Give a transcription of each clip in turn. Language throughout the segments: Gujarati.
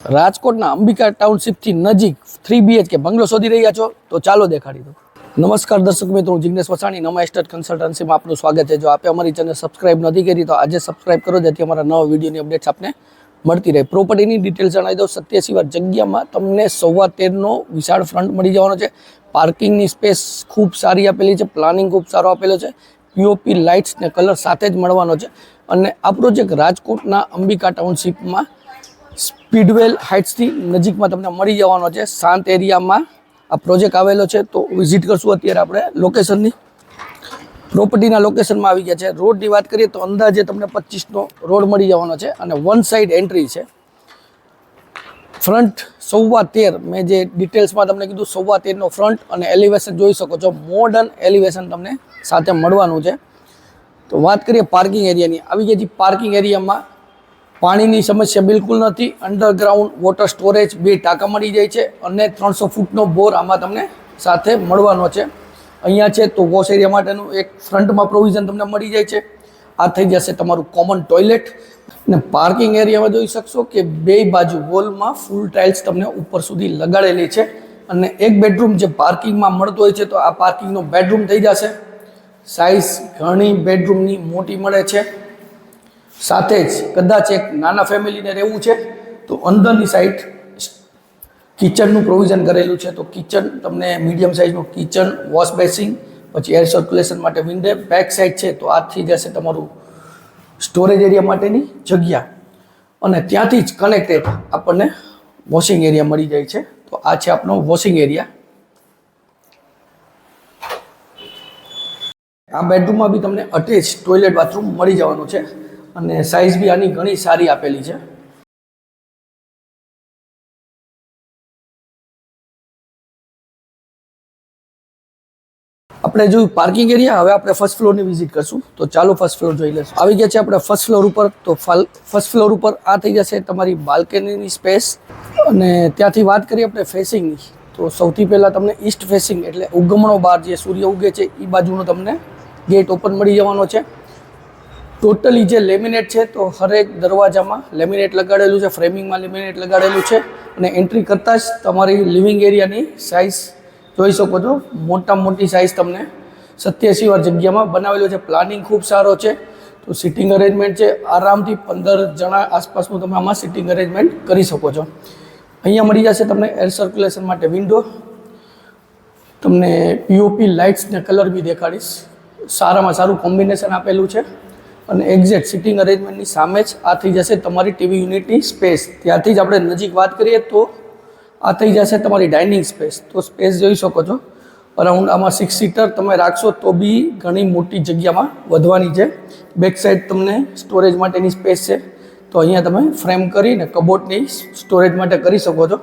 રાજકોટના અંબિકા ટાઉનશીપથી નજીક 3 BHK બંગલો શોધી રહ્યા છો તો ચાલો દેખાડી દો। નમસ્કાર દર્શક મિત્રો, હું જિગ્નેશ વસાણી, નમા એસ્ટેટ કન્સલ્ટન્સીમાં આપનું સ્વાગત છે। જો આપે અમારી ચેનલ સબસ્ક્રાઇબ નથી કરી તો આજે સબસ્ક્રાઇબ કરો, જેથી અમારા નવા વિડીયોની અપડેટ્સ આપને મળતી રહે। પ્રોપર્ટીની ડિટેલ્સ જણાવી દો। 87 વાર જગ્યામાં તમને 13.5નો વિશાળ ફ્રન્ટ મળી જવાનો છે। પાર્કિંગની સ્પેસ ખૂબ સારી આપેલી છે, પ્લાનિંગ ખૂબ સારો આપેલો છે, પીઓપી લાઇટ્સ ને કલર સાથે જ મળવાનો છે। અને આ પ્રોજેક્ટ રાજકોટના અંબિકા ટાઉનશીપમાં સ્પીડવેલ હાઇટ્સથી નજીકમાં તમને મળી જવાનો છે। શાંત એરિયામાં આ પ્રોજેક્ટ આવેલો છે, તો વિઝિટ કરશું। અત્યારે આપણે લોકેશનની પ્રોપર્ટીના લોકેશનમાં આવી ગયા છે। રોડની વાત કરીએ તો અંદાજે તમને 25નો રોડ મળી જવાનો છે અને વન સાઇડ એન્ટ્રી છે। ફ્રન્ટ 13.5, મેં જે ડિટેલ્સમાં તમને કીધું 13.5નો ફ્રન્ટ અને એલિવેશન જોઈ શકો છો, મોડર્ન એલિવેશન તમને સાથે મળવાનું છે। તો વાત કરીએ પાર્કિંગ એરિયાની, આવી ગયા છે। પાર્કિંગ એરિયામાં પાણીની સમસ્યા બિલકુલ નથી। અંડરગ્રાઉન્ડ વોટર સ્ટોરેજ 2 ટાંકા મળી જાય છે અને 300 ફૂટનો બોર આમાં તમને સાથે મળવાનો છે। અહીંયા છે તો વોશ એરિયા માટેનું એક ફ્રન્ટમાં પ્રોવિઝન તમને મળી જાય છે। આ થઈ જશે તમારું કોમન ટોયલેટ। અને પાર્કિંગ એરિયામાં જોઈ શકશો કે બે બાજુ વોલમાં ફૂલ ટાઇલ્સ તમને ઉપર સુધી લગાડેલી છે અને એક બેડરૂમ જે પાર્કિંગમાં મળતો હોય છે, તો આ પાર્કિંગનો બેડરૂમ થઈ જશે। સાઇઝ ઘણી બેડરૂમની મોટી મળે છે। સાથે જ કદાચ એક નાના ફેમિલીને રહેવું છે તો અંદરની સાઈડ કિચનનું પ્રોવિઝન કરેલું છે। તો કિચન તમને મીડિયમ સાઇઝનું કિચન, વોશ બેસિંગ, પછી એર સર્ક્યુલેશન માટે વિન્ડો, બેક સાઈડ છે તો આ થઈ જશે તમારું સ્ટોરેજ એરિયા માટેની જગ્યા અને ત્યાંથી જ કનેક્ટેડ આપણને વોશિંગ એરિયા મળી જાય છે। તો આ છે આપણો વોશિંગ એરિયા। આ બેડરૂમમાં બી તમને અટેચ ટોયલેટ બાથરૂમ મળી જવાનું છે અને સાઇઝ બી આની ઘણી સારી આપેલી છે। આપણે જોયું પાર્કિંગ એરિયા, હવે આપણે ફર્સ્ટ ફ્લોરની વિઝિટ કરશું। તો ચાલો ફર્સ્ટ ફ્લોર જોઈ લઈશું। આવી ગયા છે આપણે ફર્સ્ટ ફ્લોર ઉપર। તો ફર્સ્ટ ફ્લોર ઉપર આ થઈ જશે તમારી બાલ્કનીની સ્પેસ અને ત્યાંથી વાત કરીએ આપણે ફેસિંગની, તો સૌથી પહેલાં તમને ઈસ્ટ ફેસિંગ એટલે ઉગમણો બહાર જે સૂર્ય ઉગે છે એ બાજુનો તમને ગેટ ઓપન મળી જવાનો છે। ટોટલી જે લેમિનેટ છે તો હરેક દરવાજામાં લેમિનેટ લગાડેલું છે, ફ્રેમિંગમાં લેમિનેટ લગાડેલું છે અને એન્ટ્રી કરતાં જ તમારી લિવિંગ એરિયાની સાઇઝ જોઈ શકો છો, મોટી સાઇઝ તમને 87 વાર જગ્યામાં બનાવેલો છે। પ્લાનિંગ ખૂબ સારો છે, તો સિટિંગ અરેન્જમેન્ટ છે, આરામથી 15 જણા આસપાસનું તમે આમાં સિટિંગ અરેન્જમેન્ટ કરી શકો છો। અહીંયા મળી જશે તમને એર સર્ક્યુલેશન માટે વિન્ડો, તમને પીઓપી લાઇટ્સ ને કલર બી દેખાડીશ, સારામાં સારું કોમ્બિનેશન આપેલું છે અને એક્ઝેક્ટ સિટિંગ અરેન્જમેન્ટની સામે જ આ થઈ જશે તમારી ટીવી યુનિટની સ્પેસ। ત્યાંથી જ આપણે નજીક વાત કરીએ તો આ થઈ જશે તમારી ડાઇનિંગ સ્પેસ। તો સ્પેસ જોઈ શકો છો, અરાઉન્ડ આમાં 6 સીટર તમે રાખશો તો બી ઘણી મોટી જગ્યામાં વધવાની છે। બેક સાઈડ તમને સ્ટોરેજ માટેની સ્પેસ છે, તો અહીંયા તમે ફ્રેમ કરીને કબોર્ડની સ્ટોરેજ માટે કરી શકો છો।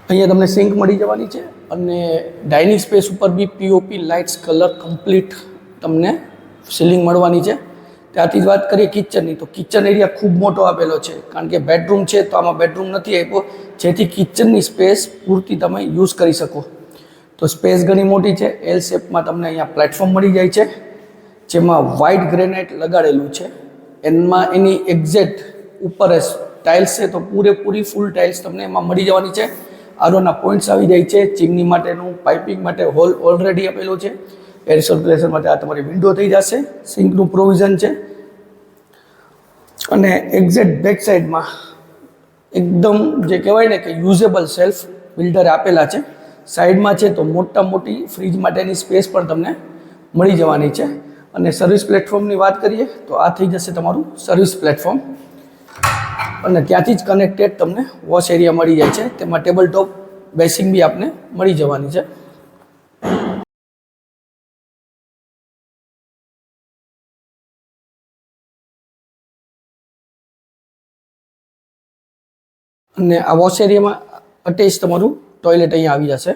અહીંયા તમને સિંક મળી જવાની છે અને ડાઇનિંગ સ્પેસ ઉપર બી પીઓપી લાઇટ્સ કલર કમ્પ્લીટ તમને સીલિંગ મળવાની છે। ત્યાંથી જ વાત કરીએ કિચનની, તો કિચન એરિયા ખૂબ મોટો આપેલો છે, કારણ કે બેડરૂમ છે તો આમાં બેડરૂમ નથી આપ્યો, જેથી કિચનની સ્પેસ પૂરતી તમે યુઝ કરી શકો। તો સ્પેસ ઘણી મોટી છે। એલ શેપમાં તમને અહીંયા પ્લેટફોર્મ મળી જાય છે, જેમાં વ્હાઇટ ગ્રેનાઇટ લગાડેલું છે। એની એક્ઝેક્ટ ઉપર ટાઇલ્સ છે, તો પૂરેપૂરી ફૂલ ટાઇલ્સ તમને એમાં મળી જવાની છે। આરોના પોઈન્ટ્સ આવી જાય છે, ચીમની માટેનું પાઇપિંગ માટે હોલ ઓલરેડી આપેલું છે। એર સર્ક્યુલેશન માટે આ તમારી વિન્ડો થઈ જશે, સિંકનું પ્રોવિઝન છે અને એક્ઝેક્ટ બેક સાઈડમાં એકદમ જે કહેવાય ને કે યુઝેબલ સેલ્ફ બિલ્ડરે આપેલા છે। સાઈડમાં છે તો મોટી ફ્રીજ માટેની સ્પેસ પણ તમને મળી જવાની છે અને સર્વિસ પ્લેટફોર્મની વાત કરીએ તો આ થઈ જશે તમારું સર્વિસ પ્લેટફોર્મ અને ત્યાંથી જ કનેક્ટેડ તમને વોશ એરિયા મળી જાય છે, તેમાં ટેબલ ટોપ બેસિંગ બી આપને મળી જવાની છે। અને આ વોશ એરિયામાં અટેચ તમારું ટોયલેટ અહીંયા આવી જશે।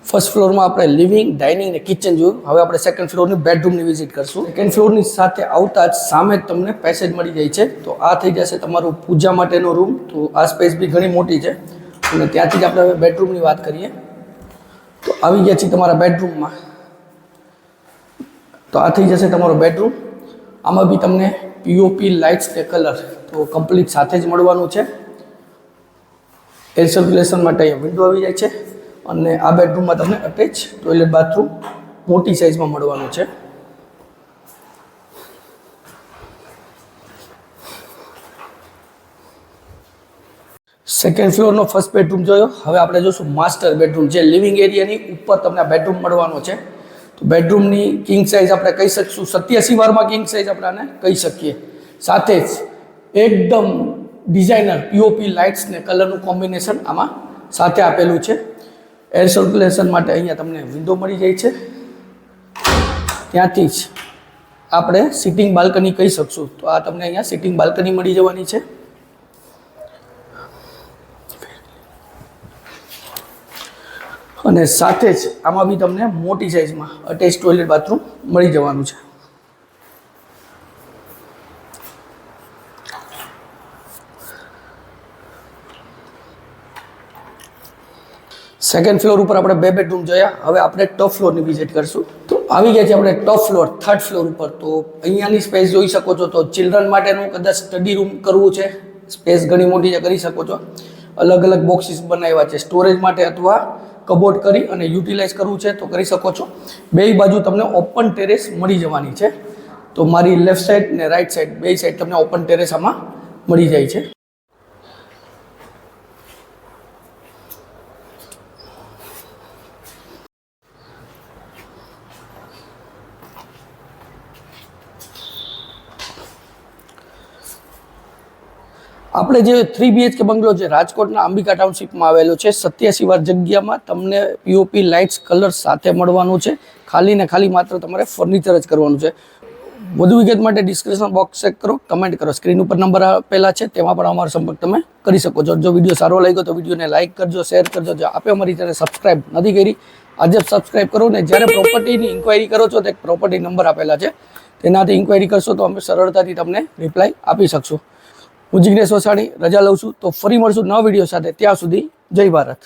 ફર્સ્ટ ફ્લોરમાં આપણે લિવિંગ, ડાઇનિંગ ને કિચન જોયું। હવે આપણે સેકન્ડ ફ્લોરની બેડરૂમની વિઝિટ કરશું। સેકન્ડ ફ્લોરની સાથે આવતા જ સામે જ તમને પેસેજ મળી જાય છે, તો આ થઈ જશે તમારું પૂજા માટેનો રૂમ। તો આ સ્પેસ બી ઘણી મોટી છે અને ત્યાંથી જ આપણે હવે બેડરૂમની વાત કરીએ તો આવી ગયા છીએ તમારા બેડરૂમમાં। તો આ થઈ જશે તમારો બેડરૂમ. આમાં બી તમને પીઓપી લાઇટ્સ ને કલર તો કમ્પ્લીટ સાથે જ મળવાનું છે. એર સર્ક્યુલેશન માટે અહીંયા વિન્ડો આવી જાય છે અને આ બેડરૂમમાં તમને અટેચ ટોયલેટ બાથરૂમ મોટી સાઇઝમાં મળવાનું છે. સેકન્ડ ફ્લોરનો ફર્સ્ટ બેડરૂમ જોયો. હવે આપણે જોશું માસ્ટર બેડરૂમ, જે લિવિંગ એરિયાની ઉપર તમને બેડરૂમ મળવાનો છે. તો બેડરૂમની કિંગ સાઇઝ આપણે કહી શકીશું 87 વારમાં કિંગ સાઇઝ આપણે આને કહી શકીએ. સાથે જ એકદમ ડિઝાઇનર પીઓપી લાઇટ્સ ને કલરનું કોમ્બિનેશન આમાં સાથે આપેલું છે. એર સર્ક્યુલેશન માટે અહીંયા તમને વિન્ડો મળી જાય છે. ત્યાંથી જ આપણે સિટિંગ બાલ્કની કહી શકશું. તો આ તમને અહીંયા સિટિંગ બાલ્કની મળી જવાની છે. અને સાથે જ આમાં બી તમને મોટી સાઇઝમાં અટેચ ટોયલેટ બાથરૂમ મળી જવાનું છે. સેકન્ડ ફ્લોર ઉપર આપણે 2 બેડરૂમ જોયા. હવે આપણે ટોપ ફ્લોરની વિઝિટ કરશું. તો આવી ગયા છે આપણે ટોપ ફ્લોર, થર્ડ ફ્લોર ઉપર. તો અહીંયાની સ્પેસ જોઈ શકો છો. તો ચિલ્ડ્રન માટેનું કદાચ સ્ટડી રૂમ કરવું છે, સ્પેસ ઘણી મોટી કરી શકો છો. અલગ અલગ બોક્સીસ બનાવ્યા છે સ્ટોરેજ માટે, અથવા કબોર્ડ કરી અને યુટિલાઇઝ કરવું છે તો કરી શકો છો. બેય બાજુ તમને ઓપન ટેરેસ મળી જવાની છે. તો મારી લેફ્ટ સાઈડ ને રાઈટ સાઈડ બે સાઈડ તમને ઓપન ટેરેસ આમાં મળી જાય છે. આપણે જે 3 BHK બંગલો છે રાજકોટના અંબિકા ટાઉનશીપમાં આવેલો છે. 87 વાર જગ્યામાં તમને પીઓપી લાઇટ્સ કલર સાથે મળવાનું છે. ખાલી ને ખાલી માત્ર તમારે ફર્નિચર જ કરવાનું છે. વધુ વિગત માટે ડિસ્ક્રિપ્શન બોક્સ ચેક કરો, કમેન્ટ કરો. સ્ક્રીન ઉપર નંબર આપેલા છે, તેમાં પણ અમારો સંપર્ક તમે કરી શકો છો. જો વિડીયો સારો લાગ્યો તો વિડીયોને લાઇક કરજો, શેર કરજો. જો આપે અમારી ચેનલ સબસ્ક્રાઇબ નથી કરી, આજે સબસ્ક્રાઇબ કરો. ને જ્યારે પ્રોપર્ટીની ઇન્ક્વાયરી કરો છો તો એક પ્રોપર્ટી નંબર આપેલા છે, તેનાથી ઇન્ક્વાયરી કરશો તો અમે સરળતાથી તમને રિપ્લાય આપી શકશું. હું જિગ્નેશ વસાણી રજા લઉં છું. તો ફરી મળશું નવા વિડીયો સાથે. ત્યાં સુધી જય ભારત.